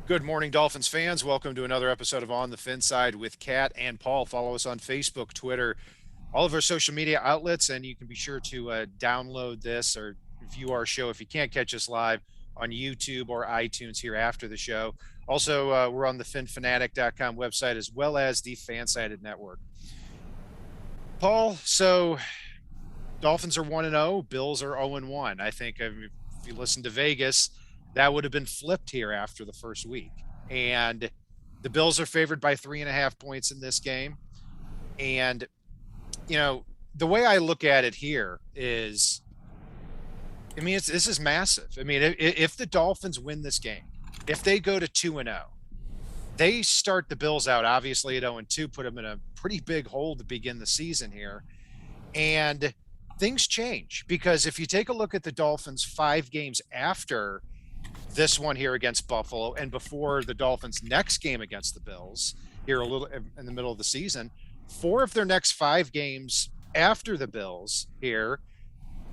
Good morning, Dolphins fans. Welcome to another episode of On the FinSide with Kat and Paul. Follow us on Facebook, Twitter, all of our social media outlets, and you can be sure to download this or view our show if you can't catch us live on YouTube or iTunes here after the show. Also, we're on the finfanatic.com website as well as the Fansided Network. Paul, so Dolphins are 1-0, Bills are 0-1. I think if you listen to Vegas, that would have been flipped here after the first week. And the Bills are favored by 3.5 points in this game. And, you know, the way I look at it here is, I mean, this is massive. I mean, if the Dolphins win this game, if they go to 2-0, they start the Bills out obviously at 0-2, put them in a pretty big hole to begin the season here. And things change because if you take a look at the Dolphins 5 games after this one here against Buffalo and before the Dolphins' next game against the Bills here a little in the middle of the season, 4 of their next 5 games after the Bills here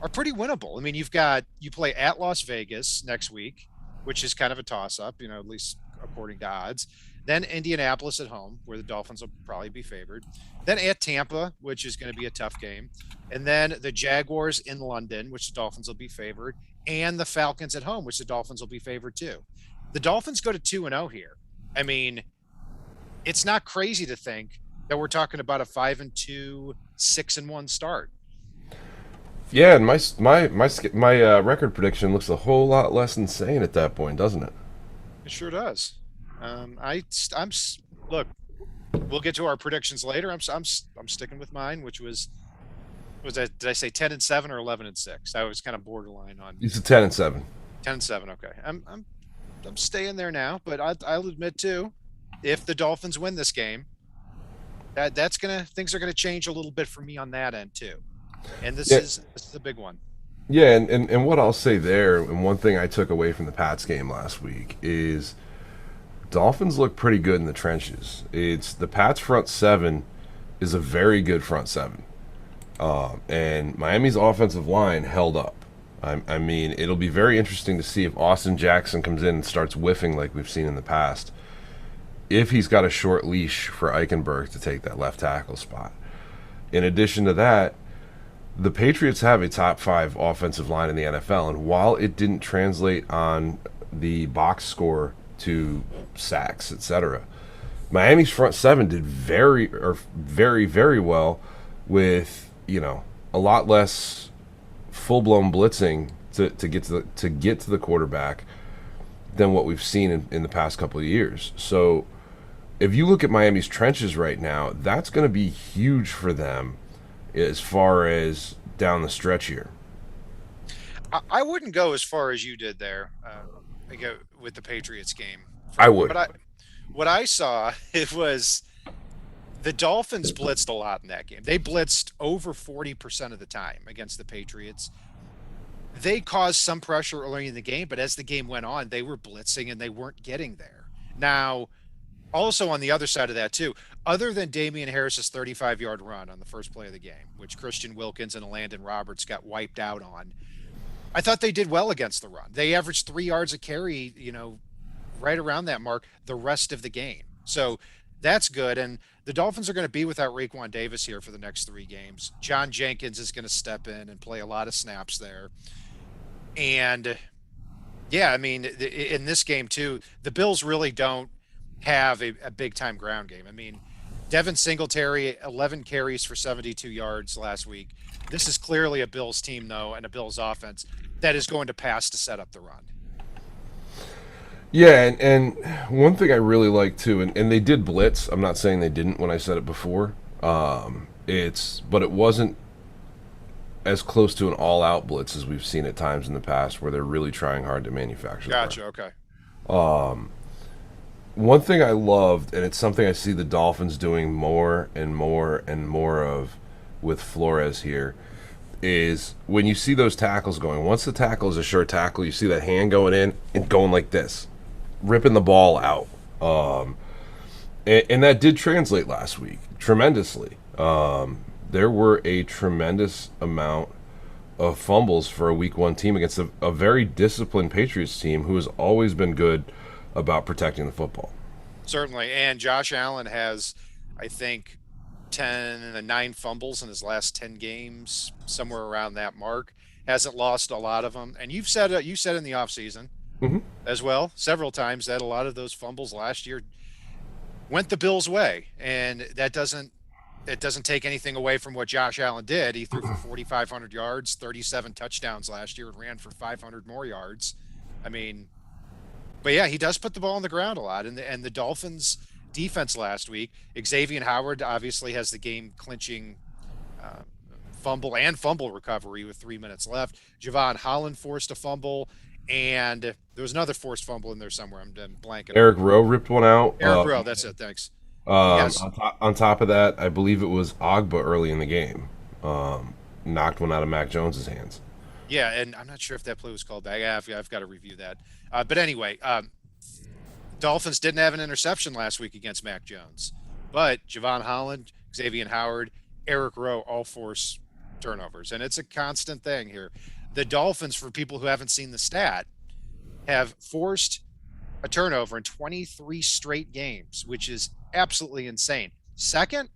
are pretty winnable. I mean, you play at Las Vegas next week, which is kind of a toss up, at least according to odds. Then Indianapolis at home, where the Dolphins will probably be favored. Then at Tampa, which is going to be a tough game. And then the Jaguars in London, which the Dolphins will be favored, and the Falcons at home, which the Dolphins will be favored too. The Dolphins go to 2-0 here. I mean, it's not crazy to think that we're talking about a 5-2, 6-1 start. Yeah, and my record prediction looks a whole lot less insane at that point, doesn't it? It sure does. I'm look. We'll get to our predictions later. I'm sticking with mine, which was that, did I say 10-7 or 11-6? I was kind of borderline on It's a 10-7. 10-7. Okay, I'm staying there now, but I'll admit too, if the Dolphins win this game, that's gonna things are gonna change a little bit for me on that end too. And this Yeah, is a big one. yeah, and what I'll say there, and one thing I took away from the Pats game last week is Dolphins look pretty good in the trenches. It's the Pats front seven is a very good front seven. And Miami's offensive line held up. I mean, it'll be very interesting to see if Austin Jackson comes in and starts whiffing like we've seen in the past. If he's got a short leash for Eichenberg to take that left tackle spot. In addition to that, the Patriots have a top 5 offensive line in the NFL, and while it didn't translate on the box score to sacks, etc., Miami's front seven did very well with a lot less full blown blitzing to get to the quarterback than what we've seen in the past couple of years. So if you look at Miami's trenches right now, that's going to be huge for them as far as down the stretch here. I wouldn't go as far as you did there. With the Patriots game. I From would. what I saw, it was the Dolphins blitzed a lot in that game. They blitzed over 40% of the time against the Patriots. They caused some pressure early in the game, but as the game went on, they were blitzing and they weren't getting there. Now, also on the other side of that too, other than Damian Harris's 35-yard run on the first play of the game, which Christian Wilkins and Landon Roberts got wiped out on, I thought they did well against the run. They averaged 3 yards a carry, right around that mark the rest of the game. So that's good. And the Dolphins are going to be without Raekwon Davis here for the next 3 games. John Jenkins is going to step in and play a lot of snaps there. And yeah, I mean, in this game too, the Bills really don't have a big time ground game. I mean, Devin Singletary, 11 carries for 72 yards last week. This is clearly a Bills team, though, and a Bills offense that is going to pass to set up the run. Yeah, and one thing I really like too, and they did blitz. I'm not saying they didn't when I said it before. But it wasn't as close to an all-out blitz as we've seen at times in the past, where they're really trying hard to manufacture the run. Gotcha. Okay. One thing I loved, and it's something I see the Dolphins doing more and more and more of with Flores here, is when you see those tackles going. Once the tackle is a short tackle, you see that hand going in and going like this, ripping the ball out. And that did translate last week tremendously. There were a tremendous amount of fumbles for a week 1 team against a very disciplined Patriots team who has always been good about protecting the football. Certainly. And Josh Allen has, I think, 10 and 9 fumbles in his last 10 games, somewhere around that mark. Hasn't lost a lot of them. And you said in the offseason Hmm. as well, several times, that a lot of those fumbles last year went the Bills' way. And that doesn't it doesn't take anything away from what Josh Allen did. He threw for 4,500 yards, 37 touchdowns last year, and ran for 500 more yards. I mean, but yeah, he does put the ball on the ground a lot. And the Dolphins defense last week, Xavier Howard obviously has the game clinching uh, fumble recovery with 3 minutes left. Javon Holland forced a fumble, and there was another forced fumble in there somewhere. I'm blanking on Eric it. Rowe ripped one out. Eric Rowe, that's it. Thanks. Yes, On top of that, I believe it was Ogba early in the game knocked one out of Mac Jones's hands. yeah, and I'm not sure if that play was called back. I've got to review that. But anyway, Dolphins didn't have an interception last week against Mac Jones, but Javon Holland, Xavier Howard, Eric Rowe all force turnovers, and it's a constant thing here. The Dolphins, for people who haven't seen the stat, have forced a turnover in 23 straight games, which is absolutely insane. Second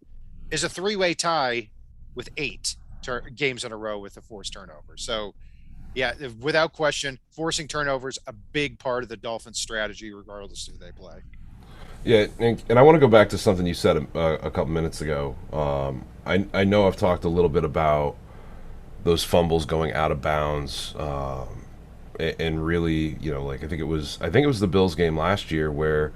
is a three-way tie with games in a row with a forced turnover. So yeah, without question, forcing turnovers a big part of the Dolphins' strategy, regardless of who they play. Yeah, and I want to go back to something you said a couple minutes ago. I know I've talked a little bit about those fumbles going out of bounds, and really, like I think it was the Bills game last year where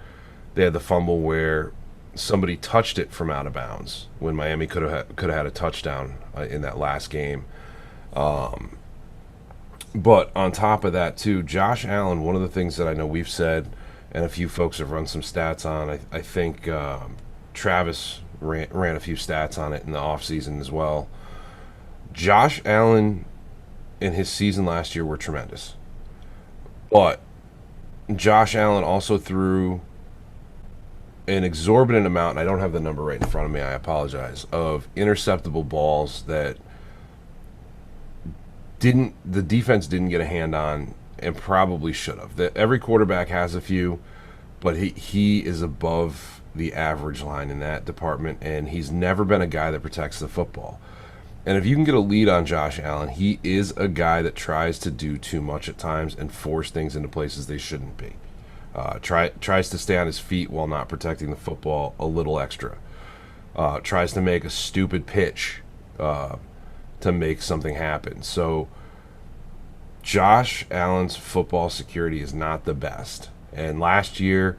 they had the fumble where somebody touched it from out of bounds when Miami could have had a touchdown in that last game. But on top of that, too, Josh Allen, one of the things that I know we've said, and a few folks have run some stats on, I think Travis ran a few stats on it in the offseason as well. Josh Allen in his season last year were tremendous. But Josh Allen also threw an exorbitant amount, and I don't have the number right in front of me, I apologize, of interceptable balls that didn't the defense didn't get a hand on and probably should have. Every quarterback has a few, but he is above the average line in that department, and he's never been a guy that protects the football. And if you can get a lead on Josh Allen, he is a guy that tries to do too much at times and force things into places they shouldn't be. Tries to stay on his feet while not protecting the football a little extra. Tries to make a stupid pitch to make something happen. So Josh Allen's football security is not the best. And last year,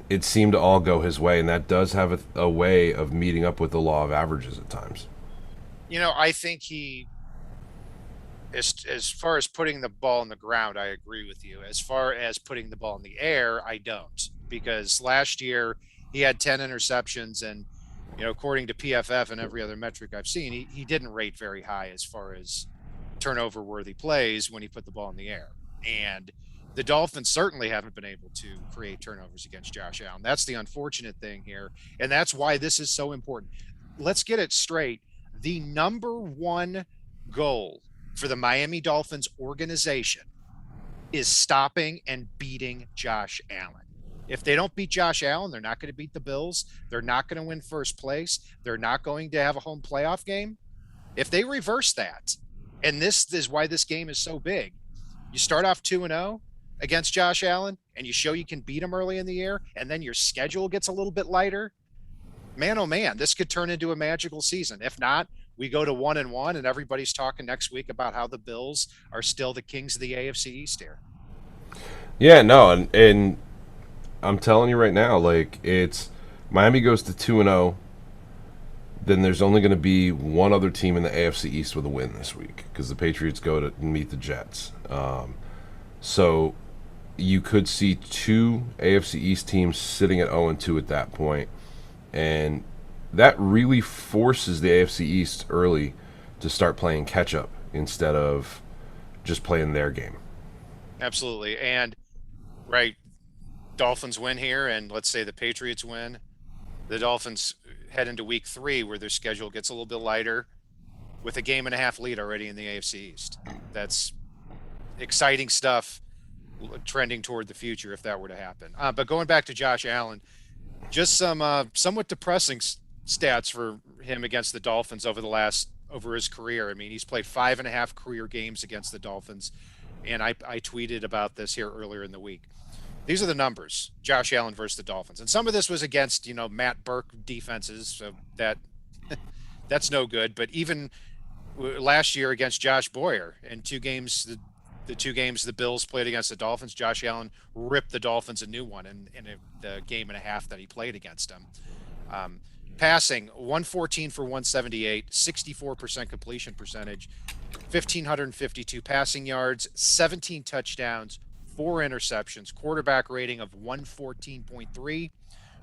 it seemed to all go his way, and that does have a way of meeting up with the law of averages at times. I think as far as putting the ball on the ground, I agree with you. As far as putting the ball in the air, I don't, because last year he had 10 interceptions, and according to PFF and every other metric I've seen, he didn't rate very high as far as turnover worthy plays when he put the ball in the air. And the Dolphins certainly haven't been able to create turnovers against Josh Allen. That's the unfortunate thing here, and that's why this is so important. Let's get it straight. The number one goal for the Miami Dolphins organization is stopping and beating Josh Allen. If they don't beat Josh Allen, they're not going to beat the Bills. They're not going to win first place. They're not going to have a home playoff game. If they reverse that, and this is why this game is so big, you start off 2-0 against Josh Allen, and you show you can beat him early in the year, and then your schedule gets a little bit lighter. Man, oh man, this could turn into a magical season. If not, we go to 1-1, and everybody's talking next week about how the Bills are still the kings of the AFC East here. Yeah, no, and I'm telling you right now, like it's Miami goes to 2-0, then there's only going to be one other team in the AFC East with a win this week because the Patriots go to meet the Jets. So you could see two AFC East teams sitting at 0-2 at that point, and that really forces the AFC East early to start playing catch up instead of just playing their game. Absolutely. And right, Dolphins win here, and let's say the Patriots win. The Dolphins head into week 3 where their schedule gets a little bit lighter with a game and a half lead already in the AFC East. That's exciting stuff. trending toward the future if that were to happen. But going back to Josh Allen, just some somewhat depressing stats for him against the Dolphins over his career. I mean, he's played 5.5 career games against the Dolphins, and I tweeted about this here earlier in the week. These are the numbers: Josh Allen versus the Dolphins, and some of this was against Matt Burke defenses, so that's no good. But even last year against Josh Boyer in two games, the two games the Bills played against the Dolphins, Josh Allen ripped the Dolphins a new one in the game and a half that he played against them. Um, Passing 114 for 178, 64% completion percentage, 1,552 passing yards, 17 touchdowns, 4 interceptions, quarterback rating of 114.3,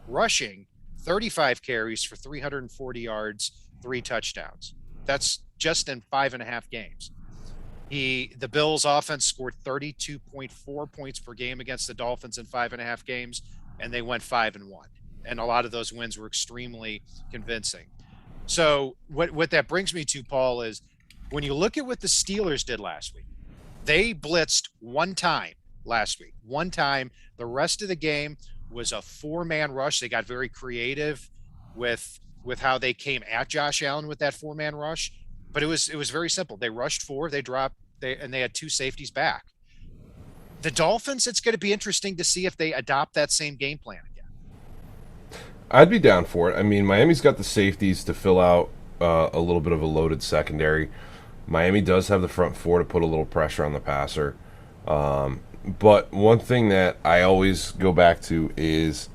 rushing 35 carries for 340 yards, 3 touchdowns. That's just in 5.5 games. The Bills offense scored 32.4 points per game against the Dolphins in 5.5 games, and they went 5-1. And a lot of those wins were extremely convincing. So what that brings me to, Paul, is when you look at what the Steelers did last week, they blitzed one time last week. One time. The rest of the game was a 4-man rush. They got very creative with how they came at Josh Allen with that 4-man rush. But it was very simple. They rushed 4, they dropped, and they had 2 safeties back. The Dolphins, it's going to be interesting to see if they adopt that same game plan again. I'd be down for it. I mean, Miami's got the safeties to fill out a little bit of a loaded secondary. Miami does have the front 4 to put a little pressure on the passer. But one thing that I always go back to is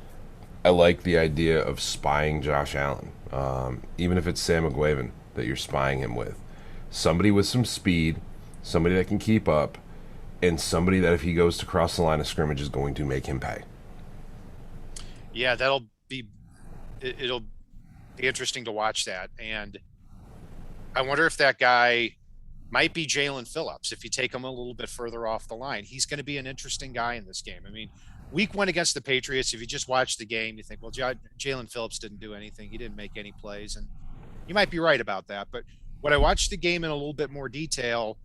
I like the idea of spying Josh Allen, even if it's Sam McGuavin that you're spying him with. Somebody with some speed, somebody that can keep up, and somebody that if he goes to cross the line of scrimmage is going to make him pay. Yeah, it'll be interesting to watch that. And I wonder if that guy might be Jalen Phillips if you take him a little bit further off the line. He's going to be an interesting guy in this game. I mean, week 1 against the Patriots, if you just watch the game, you think, well, Jalen Phillips didn't do anything. He didn't make any plays. And you might be right about that. But when I watched the game in a little bit more detail,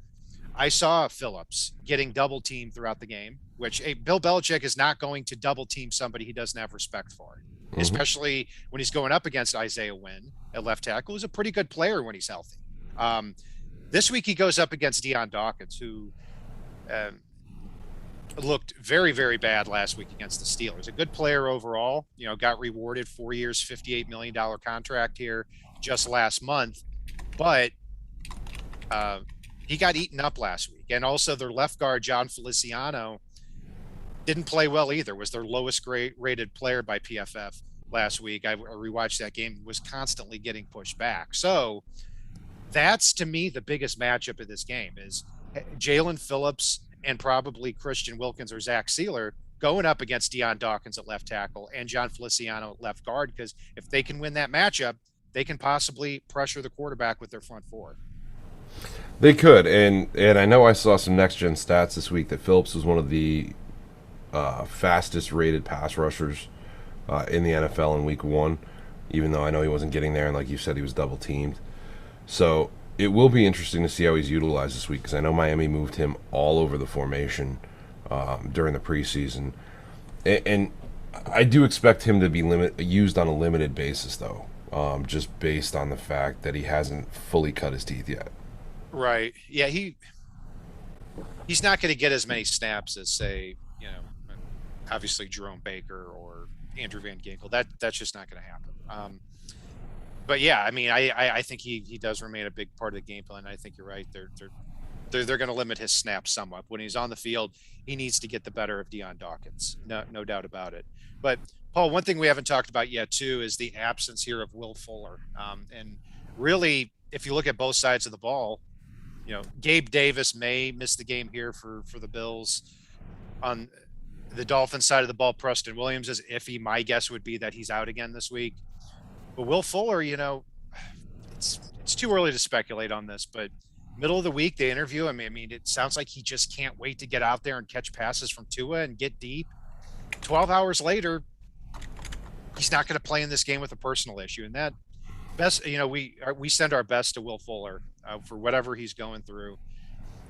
I saw Phillips getting double teamed throughout the game, which Bill Belichick is not going to double team somebody he doesn't have respect for, especially when he's going up against Isaiah Wynn at left tackle, who's a pretty good player when he's healthy. This week he goes up against Deion Dawkins, who looked very, very bad last week against the Steelers. A good player overall, got rewarded 4 years, $58 million contract here just last month. But he got eaten up last week. And also their left guard, John Feliciano, didn't play well either, was their lowest rated player by PFF last week. I rewatched that game, was constantly getting pushed back. So that's, to me, the biggest matchup of this game is Jalen Phillips and probably Christian Wilkins or Zach Sealer going up against Deion Dawkins at left tackle and John Feliciano at left guard, because if they can win that matchup, they can possibly pressure the quarterback with their front 4. They could, and I know I saw some next-gen stats this week that Phillips was one of the fastest-rated pass rushers in the NFL in Week 1, even though I know he wasn't getting there, and like you said, he was double-teamed. So it will be interesting to see how he's utilized this week, because I know Miami moved him all over the formation during the preseason. And I do expect him to be used on a limited basis, though, just based on the fact that he hasn't fully cut his teeth yet. Right. Yeah, he's not going to get as many snaps as, say, obviously Jerome Baker or Andrew Van Ginkel. That's just not going to happen. But yeah, I mean, I think he does remain a big part of the game plan. I think you're right. They're going to limit his snaps somewhat. When he's on the field, he needs to get the better of Deion Dawkins. No doubt about it. But Paul, one thing we haven't talked about yet too is the absence here of Will Fuller. And really, if you look at both sides of the ball, Gabe Davis may miss the game here for the Bills. On the Dolphins side of the ball, Preston Williams is iffy. My guess would be that he's out again this week. But Will Fuller, it's too early to speculate on this, but middle of the week, they interview him. I mean, it sounds like he just can't wait to get out there and catch passes from Tua and get deep. 12 hours later, he's not going to play in this game with a personal issue. And that we send our best to Will Fuller for whatever he's going through.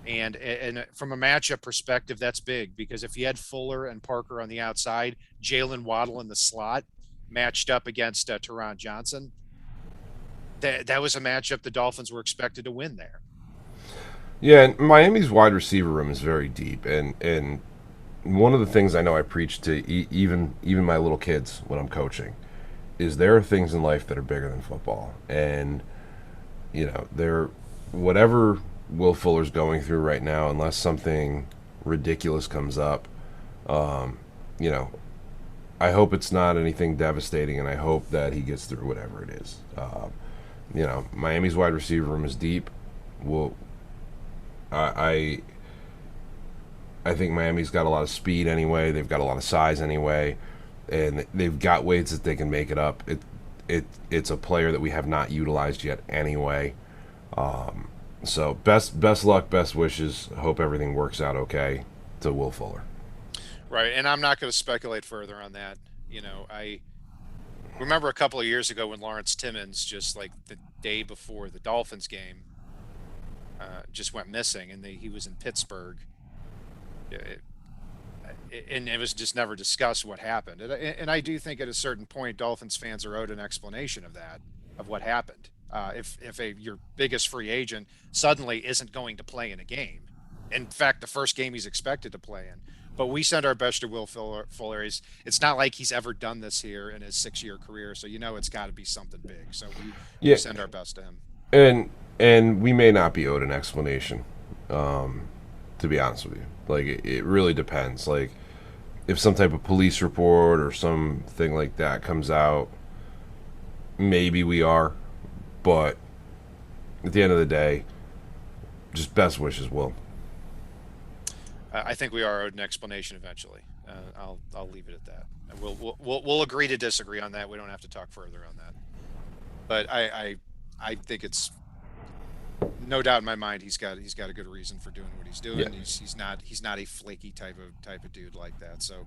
And from a matchup perspective, that's big because if you had Fuller and Parker on the outside, Jalen Waddle in the slot matched up against Teron Johnson, that was a matchup the Dolphins were expected to win there. Yeah, and Miami's wide receiver room is very deep, and one of the things I know I preach to even my little kids when I'm coaching is there are things in life that are bigger than football, and there whatever Will Fuller's going through right now, unless something ridiculous comes up, um, you know, I hope it's not anything devastating, and I hope that he gets through whatever it is. Miami's wide receiver room is deep. Well, I I think Miami's got a lot of speed anyway. They've got a lot of size anyway, and they've got ways that they can make it up. It's a player that we have not utilized yet anyway. So best luck, best wishes. Hope everything works out okay to Will Fuller. Right. And I'm not going to speculate further on that. I remember a couple of years ago when Lawrence Timmons, just like the day before the Dolphins game, just went missing, and he was in Pittsburgh. It, and it was just never discussed what happened. And I do think at a certain point, Dolphins fans are owed an explanation of that, of what happened. If your biggest free agent suddenly isn't going to play in a game, in fact, the first game he's expected to play in. But we send our best to Will Fuller. It's not like he's ever done this here in his 6-year career, so it's got to be something big. So we Yeah, send our best to him. and we may not be owed an explanation. To be honest with you, like it really depends. Like if some type of police report or something like that comes out, maybe we are. But at the end of the day, just best wishes, Will. I think we are owed an explanation eventually. I'll leave it at that. And we'll agree to disagree on that. We don't have to talk further on that. But I think it's no doubt in my mind he's got a good reason for doing what he's Yeah. doing. He's not a flaky type of dude like that. So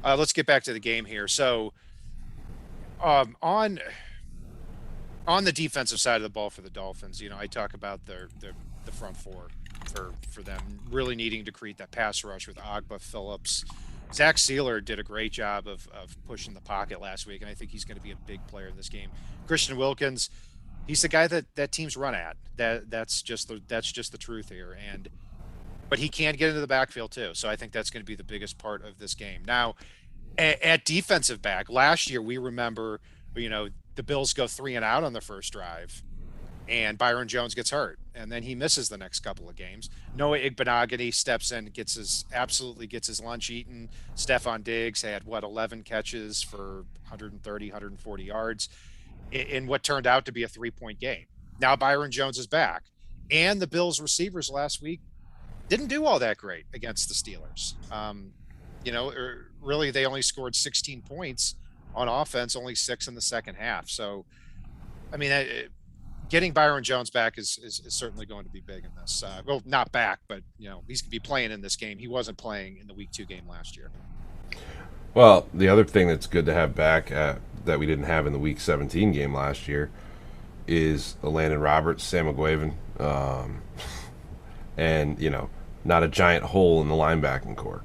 yeah. Let's get back to the game here. So um, on on the defensive side of the ball for the Dolphins, I talk about the front four for them really needing to create that pass rush with Agba, Phillips. Zach Sealer did a great job of pushing the pocket last week, and I think he's going to be a big player in this game. Christian Wilkins, he's the guy that teams run at. That's just the truth here. But he can get into the backfield too. So I think that's going to be the biggest part of this game. Now, at defensive back, last year we remember, the Bills go 3-and-out on the first drive, and Byron Jones gets hurt, and then he misses the next couple of games. Noah Igbenogany steps in, absolutely gets his lunch eaten. Stephon Diggs had 11 catches for 130, 140 yards in what turned out to be a 3-point game. Now Byron Jones is back, and the Bills receivers last week didn't do all that great against the Steelers. Really they only scored 16 points on offense, only 6 in the second half. So, I mean, getting Byron Jones back is certainly going to be big in this. Well, not back, but he's going to be playing in this game. He wasn't playing in the Week 2 game last year. Well, the other thing that's good to have back that we didn't have in the Week 17 game last year is Landon Roberts, Sam McGuavin, and not a giant hole in the linebacking core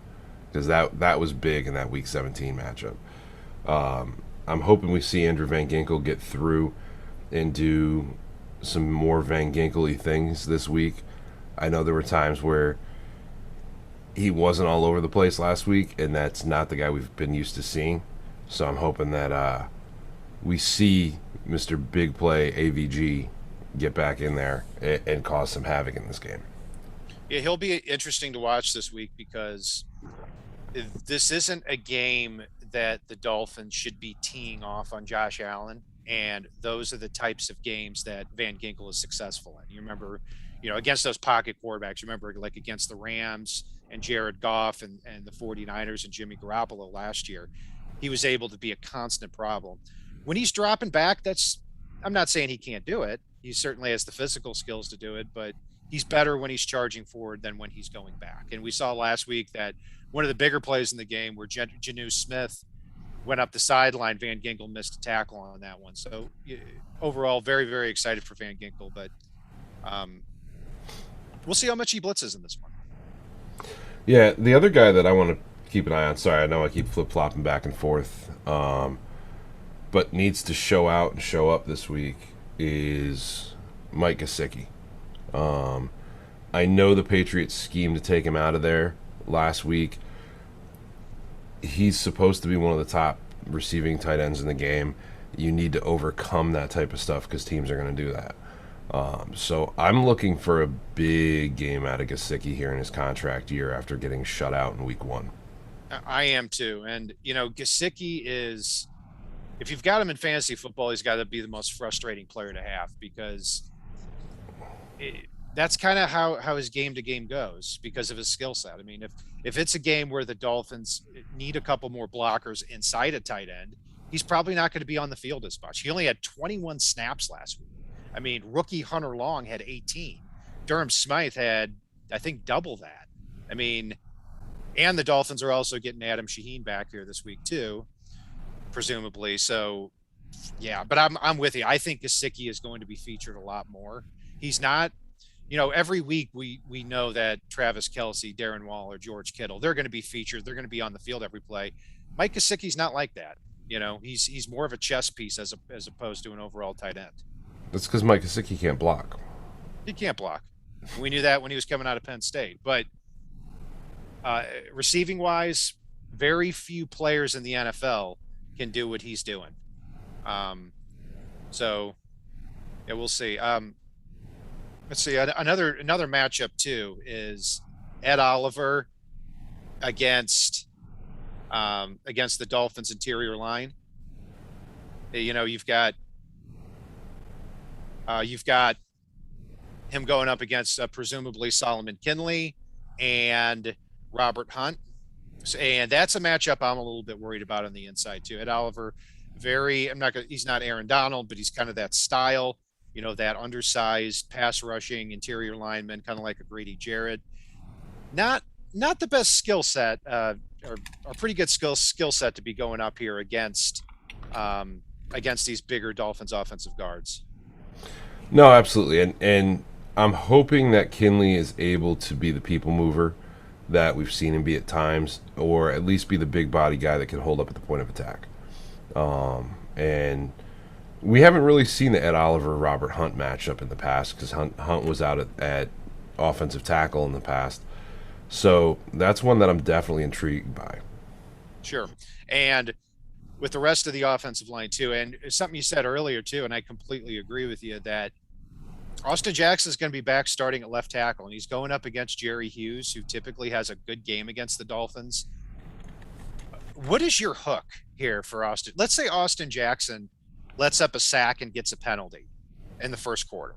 because that was big in that Week 17 matchup. I'm hoping we see Andrew Van Ginkel get through and do some more Van Ginkel-y things this week. I know there were times where he wasn't all over the place last week, and that's not the guy we've been used to seeing. So I'm hoping that we see Mr. Big Play AVG get back in there and cause some havoc in this game. Yeah, he'll be interesting to watch this week because this isn't a game that the Dolphins should be teeing off on Josh Allen. And those are the types of games that Van Ginkel is successful in. You remember, against those pocket quarterbacks, you remember like against the Rams and Jared Goff and the 49ers and Jimmy Garoppolo last year, he was able to be a constant problem. When he's dropping back, I'm not saying he can't do it. He certainly has the physical skills to do it, but he's better when he's charging forward than when he's going back. And we saw last week that one of the bigger plays in the game where Janu Smith went up the sideline, Van Ginkel missed a tackle on that one. So overall, very, very excited for Van Ginkel. But We'll see how much he blitzes in this one. Yeah, the other guy that I want to keep an eye on. Sorry, I know I keep flip flopping back and forth, but needs to show out and show up this week is Mike Gesicki. I know the Patriots schemed to take him out of there last week. He's supposed to be one of the top receiving tight ends in the game. You need to overcome that type of stuff because teams are going to do that. So I'm looking for a big game out of Gesicki here in his contract year after getting shut out in week one. I am too. And, Gesicki is, if you've got him in fantasy football, he's got to be the most frustrating player to have because that's kind of how his game to game goes because of his skill set. I mean, if it's a game where the Dolphins need a couple more blockers inside a tight end, he's probably not going to be on the field as much. He only had 21 snaps last week. I mean, rookie Hunter Long had 18. Durham Smythe had, I think, double that. I mean, and the Dolphins are also getting Adam Shaheen back here this week too, presumably. So, yeah, but I'm with you. I think Gesicki is going to be featured a lot more. He's not, every week we know that Travis Kelce, Darren Waller, George Kittle, they're going to be featured. They're going to be on the field every play. Mike Gesicki's not like that. He's more of a chess piece as opposed to an overall tight end. That's because Mike Gesicki can't block. He can't block. We knew that when he was coming out of Penn State. But receiving wise, very few players in the NFL can do what he's doing. So yeah, we'll see. Let's see. Another matchup too is Ed Oliver against the Dolphins interior line. You've got him going up against presumably Solomon Kinley and Robert Hunt. And that's a matchup I'm a little bit worried about on the inside too. Ed Oliver, he's not Aaron Donald, but he's kind of that style, that undersized pass rushing interior lineman, kind of like a Grady Jarrett. Not the best skill set, or pretty good skill set to be going up here against these bigger Dolphins offensive guards. No, absolutely, and I'm hoping that Kinley is able to be the people mover that we've seen him be at times, or at least be the big body guy that can hold up at the point of attack. And we haven't really seen the Ed Oliver Robert Hunt matchup in the past because Hunt was out at offensive tackle in the past. So that's one that I'm definitely intrigued by. Sure. And with the rest of the offensive line too, and something you said earlier too, and I completely agree with you that Austin Jackson is going to be back starting at left tackle, and he's going up against Jerry Hughes, who typically has a good game against the Dolphins. What is your hook here for Austin? Let's say Austin Jackson lets up a sack and gets a penalty in the first quarter.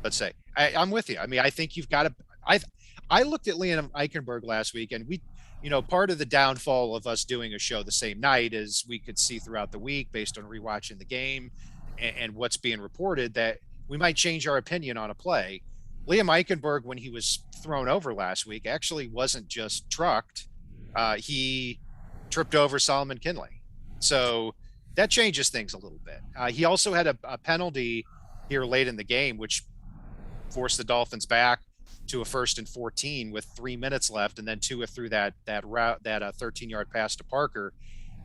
Let's say I'm with you. I mean, I think you've got to. I looked at Liam Eichenberg last week, and part of the downfall of us doing a show the same night is we could see throughout the week based on rewatching the game and what's being reported that we might change our opinion on a play. Liam Eichenberg, when he was thrown over last week, actually wasn't just trucked. He tripped over Solomon Kinley. So that changes things a little bit. He also had a penalty here late in the game, which forced the Dolphins back to a 1st and 14 with 3 minutes left, and then Tua threw that route, that 13-yard pass to Parker.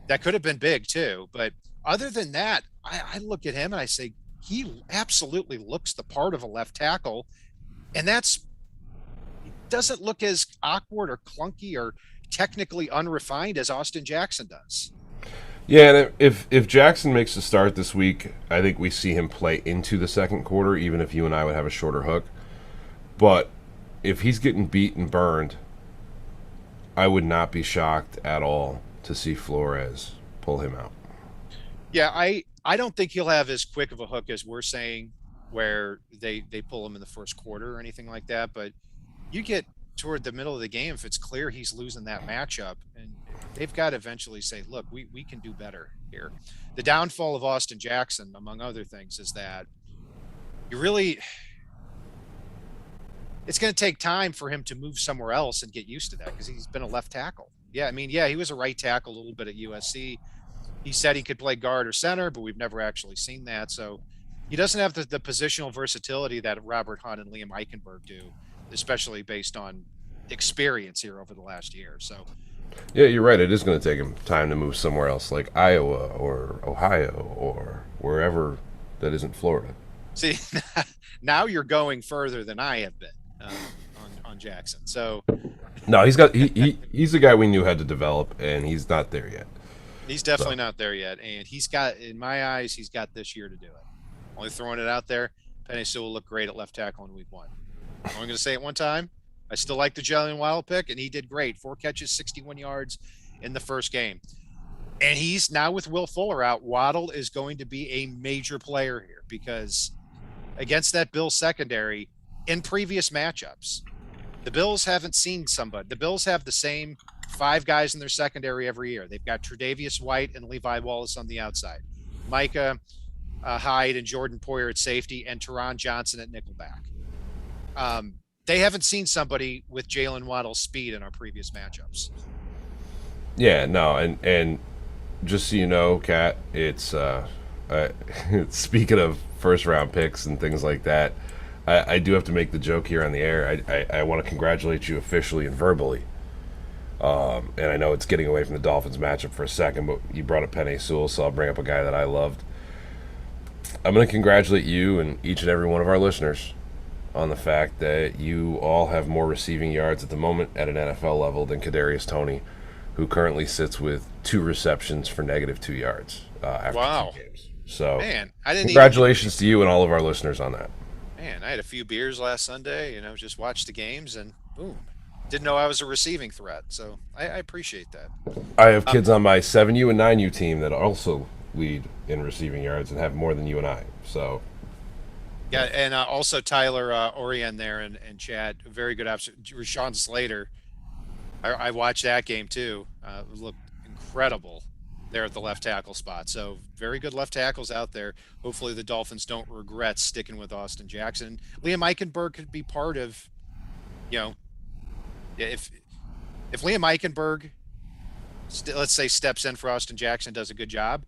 That could have been big too. But other than that, I look at him and I say, he absolutely looks the part of a left tackle. And doesn't look as awkward or clunky or technically unrefined as Austin Jackson does. Yeah, and if Jackson makes a start this week, I think we see him play into the second quarter, even if you and I would have a shorter hook. But if he's getting beat and burned, I would not be shocked at all to see Flores pull him out. Yeah, I don't think he'll have as quick of a hook as we're saying, where they pull him in the first quarter or anything like that. But you get toward the middle of the game, if it's clear he's losing that matchup, and they've got to eventually say, look, we can do better here. The downfall of Austin Jackson, among other things, is that it's going to take time for him to move somewhere else and get used to that because he's been a left tackle. Yeah, I mean, yeah, he was a right tackle a little bit at USC. He said he could play guard or center, but we've never actually seen that. So he doesn't have the positional versatility that Robert Hunt and Liam Eichenberg do. especially based on experience here over the last year. So, Yeah, you're right. It is going to take him time to move somewhere else, like Iowa or Ohio or wherever that isn't Florida. see, now you're going further than I have been on Jackson. So No, he's the guy we knew had to develop, and he's not there yet. he's So definitely not there yet, and he's got, in my eyes, he's got this year to do it. Only throwing it out there. Penny still will look great at left tackle in week one. I'm only going to say it one time. I still like the Jalen Wild pick, and he did great. 4 catches, 61 yards in the first game. And he's now with Will Fuller out. Waddle is going to be a major player here because against that Bills secondary in previous matchups, the Bills haven't seen somebody. The Bills have the same 5 guys in their secondary every year. They've got Tre'Davious White and Levi Wallace on the outside, Micah Hyde and Jordan Poyer at safety, and Teron Johnson at nickelback. They haven't seen somebody with Jalen Waddle's speed in our previous matchups. yeah, no, and just so you know, Kat, it's speaking of first round picks and things like that. I do have to make the joke here on the air. I want to congratulate you officially and verbally. And I know it's getting away from the Dolphins matchup for a second, but you brought up Penei Sewell, so I'll bring up a guy that I loved. I'm going to congratulate you and each and every one of our listeners on the fact that you all have more receiving yards at the moment at an NFL level than Kadarius Toney, who currently sits with 2 receptions for -2 yards after Wow. 2 games. So, Man, I didn't even congratulations to you and all of our listeners on that. man, I had a few beers last Sunday, just watched the games and boom. Didn't know I was a receiving threat. So I appreciate that. I have Um, kids on my 7U and 9U team that also lead in receiving yards and have more than you and I. So, yeah, and also Tyler Orion there and Chad. Very good option. Rashawn Slater. I watched that game too. Looked incredible there at the left tackle spot. So very good left tackles out there. Hopefully the Dolphins don't regret sticking with Austin Jackson. Liam Eichenberg could be part of, you know, if Liam Eichenberg, let's say, steps in for Austin Jackson, does a good job,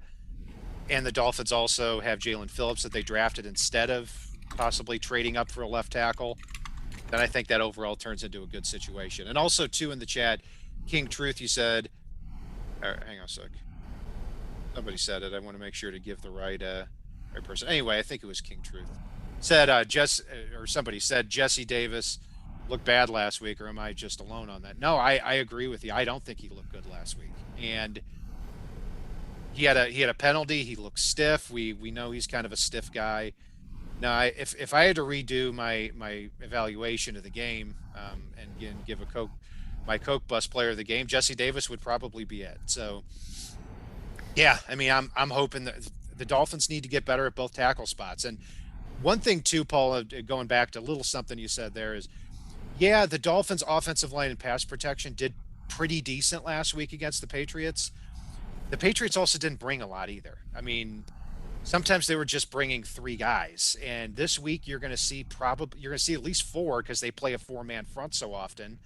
and the Dolphins also have Jalen Phillips that they drafted instead of possibly trading up for a left tackle, then I think that overall turns into a good situation. And also, too, in the chat, King Truth, you said, hang on a sec. Somebody said it. I want to make sure to give the right person. Anyway, I think it was King Truth. Said or somebody said Jesse Davis looked bad last week, or am I just alone on that? No, I agree with you. I don't think he looked good last week, and he had a penalty. He looked stiff. We know he's kind of a stiff guy. Now, if I had to redo my evaluation of the game, and again give my Coke Bus player of the game, Jesse Davis would probably be it. So yeah, I mean I'm hoping that the Dolphins need to get better at both tackle spots. And one thing too, Paul, going back to a little something you said there is, yeah, the Dolphins' offensive line and pass protection did pretty decent last week against the Patriots. The Patriots also didn't bring a lot either. I mean, sometimes they were just bringing 3 guys, and this week you're going to see at least 4 because they play a 4-man front so often.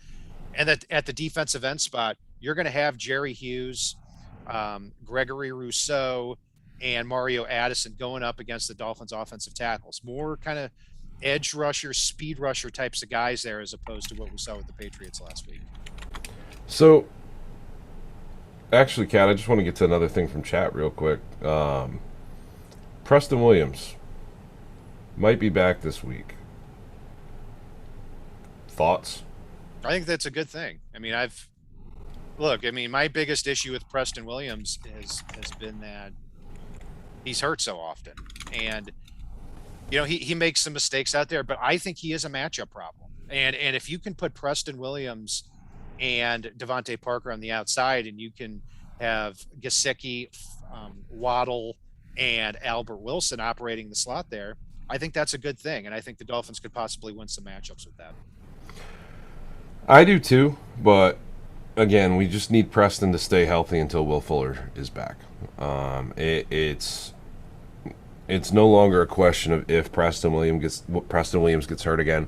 And that at the defensive end spot, you're going to have Jerry Hughes, Gregory Rousseau, and Mario Addison going up against the Dolphins' offensive tackles. More kind of edge rusher, speed rusher types of guys there, as opposed to what we saw with the Patriots last week. so actually, Kat, I just want to get to another thing from chat real quick. Preston Williams might be back this week. Thoughts? I think that's a good thing. I mean, my biggest issue with Preston Williams has been that he's hurt so often, and he makes some mistakes out there, but I think he is a matchup problem. And if you can put Preston Williams and Devontae Parker on the outside, and you can have Gesicki, Waddle, and Albert Wilson operating the slot there, I think that's a good thing. And I think the Dolphins could possibly win some matchups with that. I do too, but again, we just need Preston to stay healthy until Will Fuller is back. It's no longer a question of if Preston Williams gets hurt again.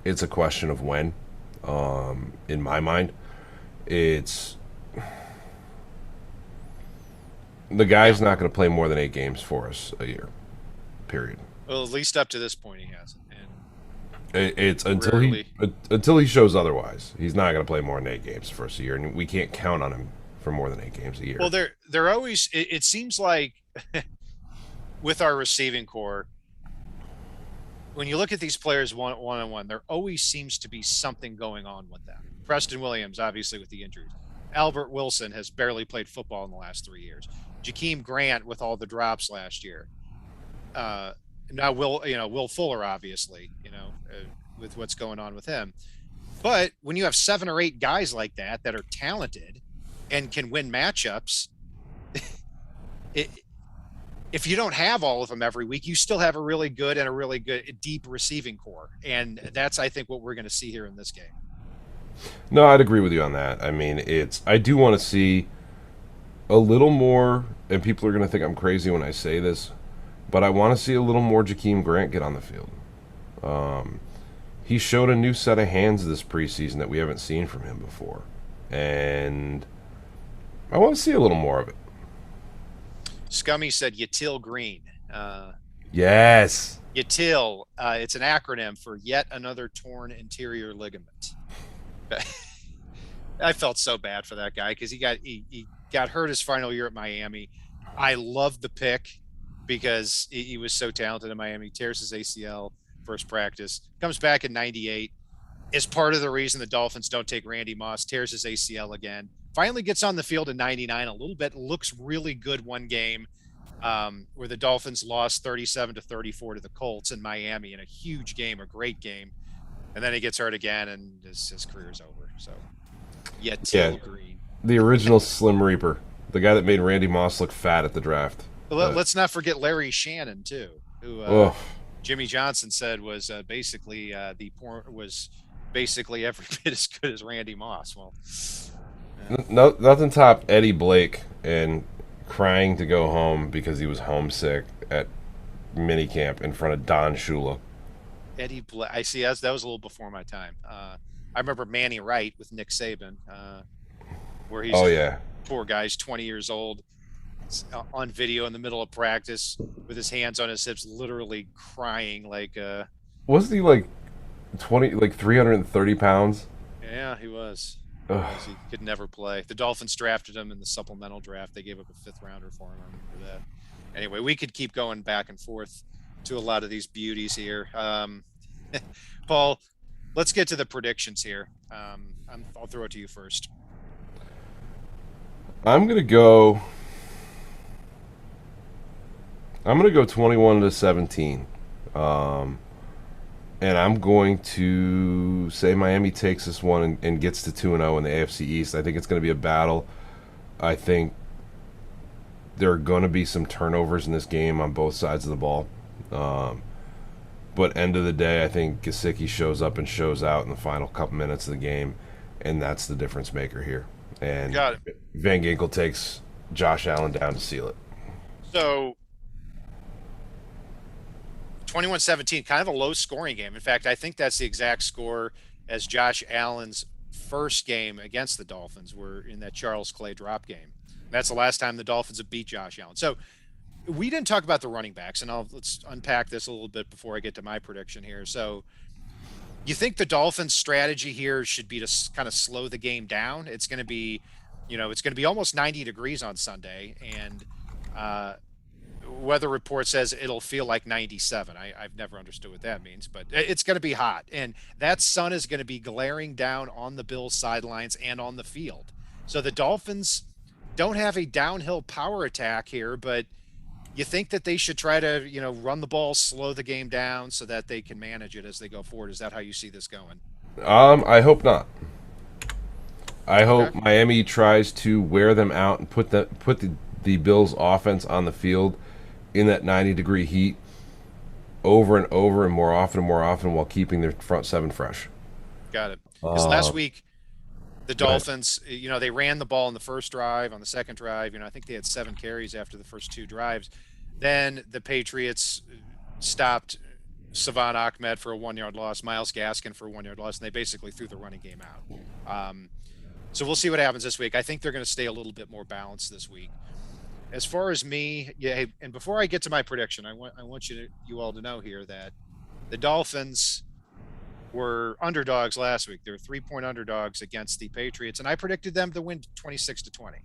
It's a question of when. In my mind, it's the guy's not going to play more than 8 games for us a year. Period. Well, at least up to this point, he hasn't. And It's Rarely. until he shows otherwise. He's not going to play more than 8 games the first year, and we can't count on him for more than 8 games a Well, year. they're always. It seems like with our receiving core, when you look at these players one on one, there always seems to be something going on with them. Preston Williams, obviously with the injuries. Albert Wilson has barely played football in the last 3 years. Jakeem Grant with all the drops last year. Uh, Now Will Fuller, obviously, with what's going on with him. But when you have 7 or 8 guys like that are talented and can win matchups, it, if you don't have all of them every week, you still have a really good and a really good deep receiving core. And that's, I think, what we're going to see here in this game. No, I'd agree with you on that. I mean, I do want to see a little more, and people are going to think I'm crazy when I say this, but I want to see a little more Jakeem Grant get on the field. He showed a new set of hands this preseason that we haven't seen from him before, and I want to see a little more of it. Scummy said Yatil Green. Yes. Yatil, it's an acronym for yet another torn interior ligament. I felt so bad for that guy because he got hurt his final year at Miami. I loved the pick because he was so talented in Miami. Tears his ACL first practice, comes back in '98. Is part of the reason the Dolphins don't take Randy Moss. Tears his ACL again. Finally gets on the field in '99 a little bit. Looks really good one game where the Dolphins lost 37-34 to the Colts in Miami in a huge game, a great game. And then he gets hurt again, and his career's over. So, yeah, Yeah. Till Green. The original Slim Reaper, the guy that made Randy Moss look fat at the draft. Let's not forget Larry Shannon too, who Oh, Jimmy Johnson said was basically every bit as good as Randy Moss. Well, no, nothing topped Eddie Blake and crying to go home because he was homesick at minicamp in front of Don Shula. Eddie Blake. I see. That was a little before my time. I remember Manny Wright with Nick Saban, where he's Oh yeah, poor guy's 20 years old on video in the middle of practice with his hands on his hips, literally crying like wasn't he like 330 pounds? yeah, he was. He Ugh. was. He could never play. The Dolphins drafted him in the supplemental draft. They gave up a fifth rounder for him. I remember that. Anyway, we could keep going back and forth to a lot of these beauties here. Paul, let's get to the predictions here. I'll throw it to you first. I'm gonna go. I'm gonna go 21-17, and I'm going to say Miami takes this one and gets to 2-0 in the AFC East. I think it's going to be a battle. I think there are going to be some turnovers in this game on both sides of the ball. But end of the day, I think Gesicki shows up and shows out in the final couple minutes of the game, and that's the difference maker here. And Got it. Van Ginkel takes Josh Allen down to seal it. So 21-17, kind of a low scoring game. In fact, I think that's the exact score as Josh Allen's first game against the Dolphins were in that Charles Clay drop game. That's the last time the Dolphins have beat Josh Allen. So we didn't talk about the running backs, and let's unpack this a little bit before I get to my prediction here. So you think the Dolphins' strategy here should be to kind of slow the game down? It's going to be, it's going to be almost 90 degrees on Sunday, and weather report says it'll feel like 97. I've never understood what that means, but it's going to be hot, and that sun is going to be glaring down on the Bills' sidelines and on the field. So the Dolphins don't have a downhill power attack here, but you think that they should try to, run the ball, slow the game down so that they can manage it as they go forward. Is that how you see this going? I hope not. I Okay. hope Miami tries to wear them out and put the Bills' offense on the field in that 90-degree heat over and over and more often while keeping their front seven fresh. Got it. Because last Uh, week, the go ahead. Dolphins, they ran the ball in the first drive. On the second drive, I think they had 7 carries after the first 2 drives. Then the Patriots stopped Savon Ahmed for a 1-yard loss, Miles Gaskin for a 1-yard loss, and they basically threw the running game out. So we'll see what happens this week. I think they're going to stay a little bit more balanced this week. As far as me, yeah, and before I get to my prediction, I want you all to know here that the Dolphins were underdogs last week. They were 3-point underdogs against the Patriots, and I predicted them to win 26-20.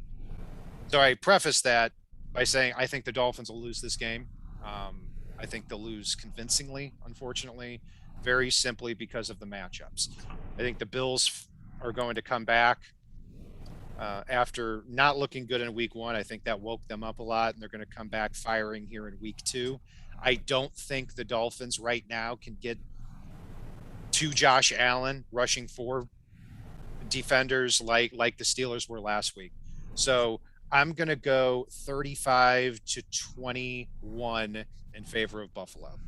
So I preface that by saying I think the Dolphins will lose this game. I think they'll lose convincingly, unfortunately, very simply because of the matchups. I think the Bills are going to come back after not looking good in week one. I think that woke them up a lot, and they're going to come back firing here in week two. I don't think the Dolphins right now can get to Josh Allen rushing four defenders like the Steelers were last week. So I'm going to go 35-21 in favor of Buffalo.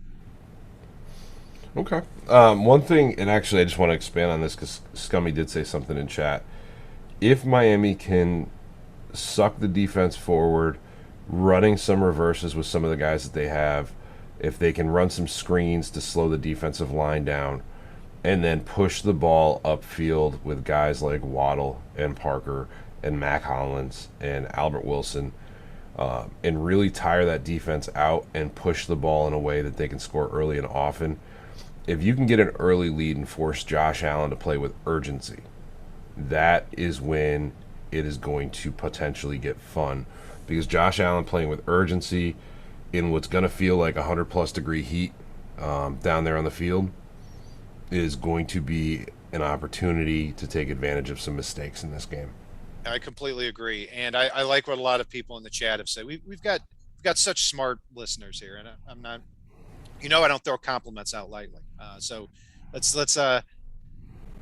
Okay. One thing, and actually, I just want to expand on this because Scummy did say something in chat. If Miami can suck the defense forward, running some reverses with some of the guys that they have, if they can run some screens to slow the defensive line down, and then push the ball upfield with guys like Waddle and Parker and Mac Hollins and Albert Wilson, and really tire that defense out and push the ball in a way that they can score early and often. If you can get an early lead and force Josh Allen to play with urgency, that is when it is going to potentially get fun. Because Josh Allen playing with urgency in what's going to feel like 100-plus degree heat down there on the field is going to be an opportunity to take advantage of some mistakes in this game. I completely agree, and I like what a lot of people in the chat have said. We've got such smart listeners here, and I'm not, I don't throw compliments out lightly. So let's a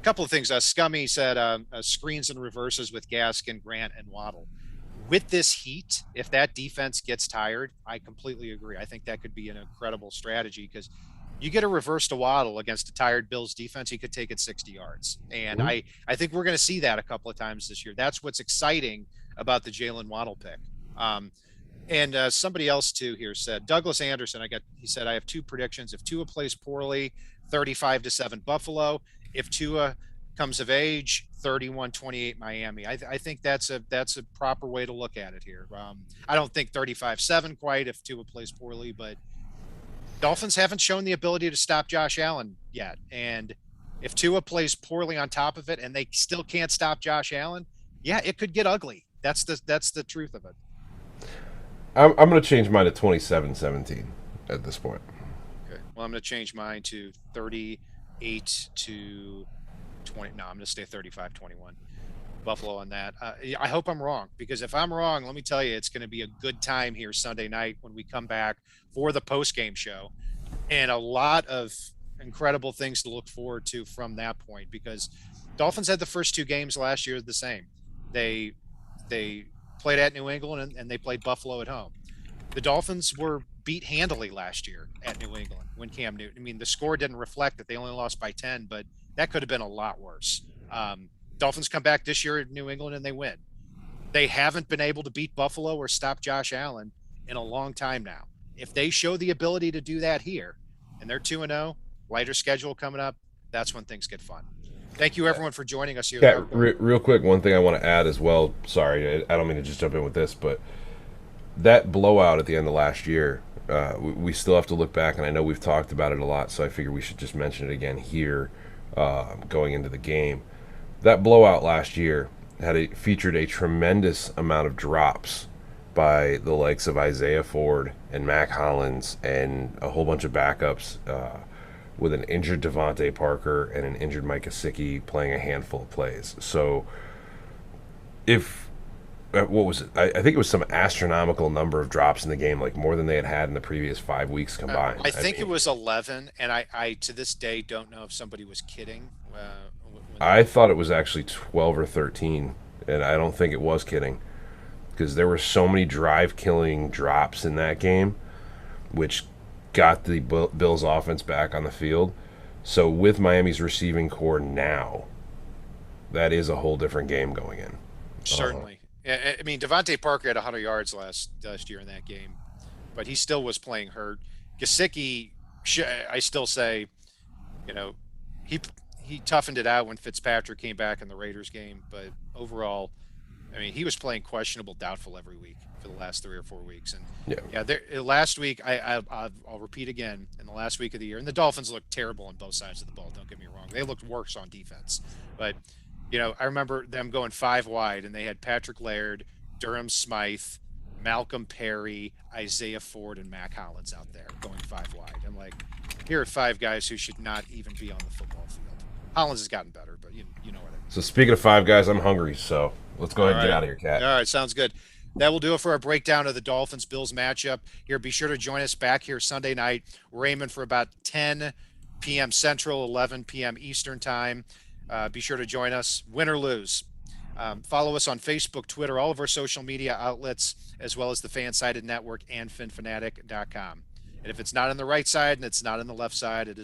couple of things. Scummy said screens and reverses with Gaskin, Grant, and Waddle. With this heat, if that defense gets tired, I completely agree. I think that could be an incredible strategy because you get a reverse to Waddle against a tired Bills defense, he could take it 60 yards. And Mm-hmm. I think we're going to see that a couple of times this year. That's what's exciting about the Jalen Waddle pick. And somebody else too here said Douglas Anderson. He said I have two predictions. If Tua plays poorly, 35-7 Buffalo. If Tua comes of age, 31-28 Miami. I think that's a proper way to look at it here. I don't think 35-7 quite if Tua plays poorly, but Dolphins haven't shown the ability to stop Josh Allen yet. And if Tua plays poorly on top of it and they still can't stop Josh Allen, yeah, it could get ugly. That's the truth of it. I'm going to change mine to 27-17 at this point. Okay. Well, I'm going to change mine to 38 to 20. No, I'm going to stay 35-21. Buffalo on that. I hope I'm wrong because if I'm wrong, let me tell you, it's going to be a good time here Sunday night when we come back for the post-game show, and a lot of incredible things to look forward to from that point because Dolphins had the first two games last year the same. They played at New England and they played Buffalo at home. The Dolphins were beat handily last year at New England when Cam Newton. I mean, the score didn't reflect that they only lost by 10, but that could have been a lot worse. Dolphins come back this year at New England and they win. They haven't been able to beat Buffalo or stop Josh Allen in a long time now. If they show the ability to do that here, and they're 2-0, lighter schedule coming up, that's when things get fun. Thank you, everyone, for joining us here. Yeah, real quick, one thing I want to add as well. Sorry, I don't mean to just jump in with this, but that blowout at the end of last year, we still have to look back, and I know we've talked about it a lot, so I figure we should just mention it again here going into the game. That blowout last year featured a tremendous amount of drops by the likes of Isaiah Ford and Mac Hollins and a whole bunch of backups with an injured Devontae Parker and an injured Mike Gesicki playing a handful of plays. So if what was it? I think it was some astronomical number of drops in the game, like more than they had in the previous 5 weeks combined. I think it was 11, and I to this day don't know if somebody was kidding. I thought it was actually 12 or 13, and I don't think it was kidding because there were so many drive-killing drops in that game, which got the Bills' offense back on the field. So with Miami's receiving core now, that is a whole different game going in. Certainly. I mean, Devontae Parker had 100 yards last year in that game, but he still was playing hurt. Gesicki, I still say, he toughened it out when Fitzpatrick came back in the Raiders game, but overall, I mean, he was playing questionable, doubtful every week for the last 3 or 4 weeks. And Yeah. yeah, there last week, I'll repeat again, in the last week of the year, and the Dolphins looked terrible on both sides of the ball. Don't get me wrong; they looked worse on defense. But I remember them going five wide, and they had Patrick Laird, Durham Smythe, Malcolm Perry, Isaiah Ford, and Mac Hollins out there going five wide. I'm like, here are five guys who should not even be on the football field. Hollins has gotten better, but you know what I mean. So speaking of five guys, I'm hungry. So let's go All ahead and get right. out of here, All Cat. right. Sounds good. That will do it for our breakdown of the Dolphins Bills matchup. Here, be sure to join us back here Sunday night. We're aiming for about 10 p.m. Central, 11 p.m. Eastern time. Be sure to join us, win or lose. Follow us on Facebook, Twitter, all of our social media outlets, as well as the FanSided Network and FinFanatic.com. And if it's not on the right side and it's not on the left side, it is